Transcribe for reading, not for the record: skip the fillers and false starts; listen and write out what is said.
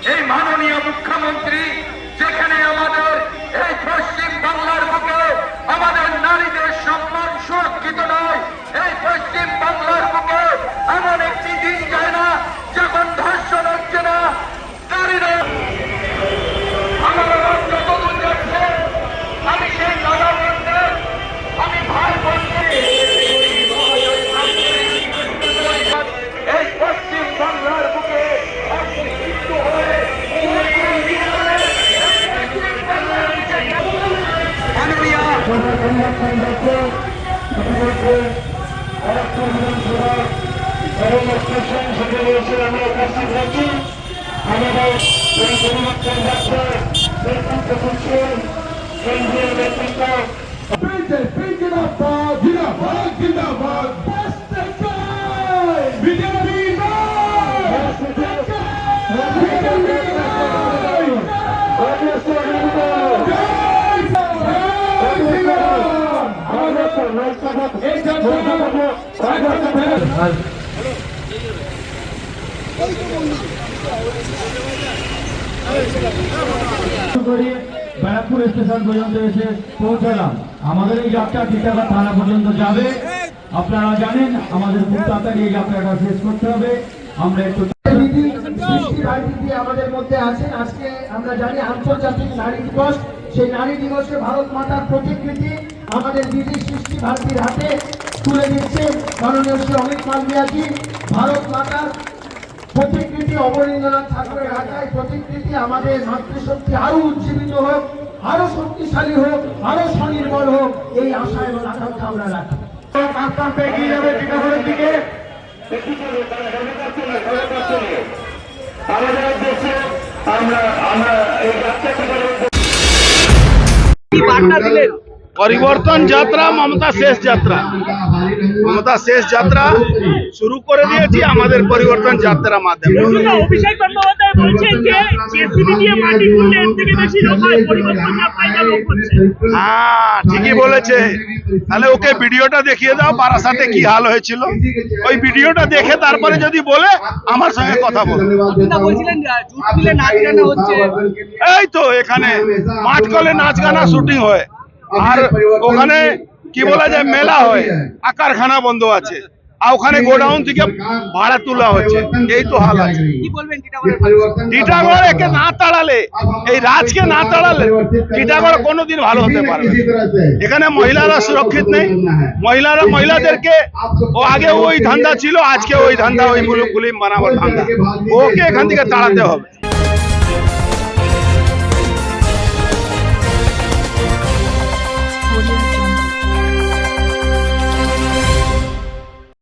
এই মাননীয় মুখ্যমন্ত্রী যেখানে আমাদের এই পশ্চিম বাংলার বুকে আমাদের নারীদের সম্মান সুরক্ষিত নয়, এই পশ্চিম বাংলার বুকে এমন একটি দিন যায় না যখন ধর্ষণ হচ্ছে না, নারীরা আমার যতদূর যাচ্ছে আমি সেই দাদা বলতে আমি ভাই বলতে এই পশ্চিম বাংলার বুকে একত্রিত হয়ে ব্যারাকপুর স্টেশন পর্যন্ত এসে পৌঁছালাম। আমাদের এই যাত্রা টিটাগড় থানা পর্যন্ত যাবে। আপনারা জানেন আমাদের খুব তাড়াতাড়ি এই যাত্রাটা শেষ করতে হবে। আমরা একটু আমাদের মধ্যে আছেন। আজকে আমরা জানি আন্তর্জাতিক নারী দিবস। সেই নারী দিবসে ভারত মাতার প্রতিকৃতি আমাদের দিদি সৃষ্টি ভারতীর হাতে তুলে দিচ্ছে মাননীয় শ্রী অমিত মালভিয়াজি। ভারত মাতার প্রতিকৃতি অবনীন্দ্রনাথ ঠাকুরের হাতে প্রতিকৃতি আমাদের মাতৃশক্তি আরো উজ্জীবিত হোক, আরো শক্তিশালী হোক, আরো স্বনির্ভর হোক, এই আশা এবং আকাঙ্ক্ষা আমরা রাখি। আস্তে আস্তে এগিয়ে যাবে টিটাগড়ের দিকে। আমাদের উদ্দেশ্যে আমরা এই পরিবর্তন যাত্রা মমতা শেষ যাত্রা, মমতা শেষ যাত্রা শুরু করে দিয়েছি আমাদের পরিবর্তন যাত্রার মাধ্যমে। অভিষেক বন্দ্যোপাধ্যায় বলছেন যে জেসিবি দিয়ে মাটি তুললে এর থেকে বেশি লোক হয়, পরিবর্তন যাত্রায় লোক হচ্ছে। হ্যাঁ ঠিকই বলেছে। তাহলে ওকে ভিডিওটা দেখিয়ে দাও বারাসাতে কি হাল হয়েছিল, ওই ভিডিওটা দেখে তারপরে যদি বলে আমার সঙ্গে কথা বলো। বলছিলেন জুট মিলে নাচ গানা হচ্ছে, এই তো এখানে মাঠ কলে নাচ গানা শুটিং হয়, আর ওখানে কি বলা যায় মেলা হয়, কারখানা বন্ধ আছে, আর ওখানে গোডাউন থেকে ভাড়া তোলা হচ্ছে। এই তো হাল আছে। কি বলবেন টিটাগড় একে না তাড়ালে, এই রাজকে না তাড়ালে টিটাগড় কোনোদিন ভালো হতে পারবে। এখানে মহিলারা সুরক্ষিত নেই, মহিলাদেরকে ও আগে ওই ধান্দা ছিল, আজকে ওই ধান্দা, ওই মুলুক গুলি বানাবার ধান্দা, ওকে এখান থেকে তাড়াতে হবে।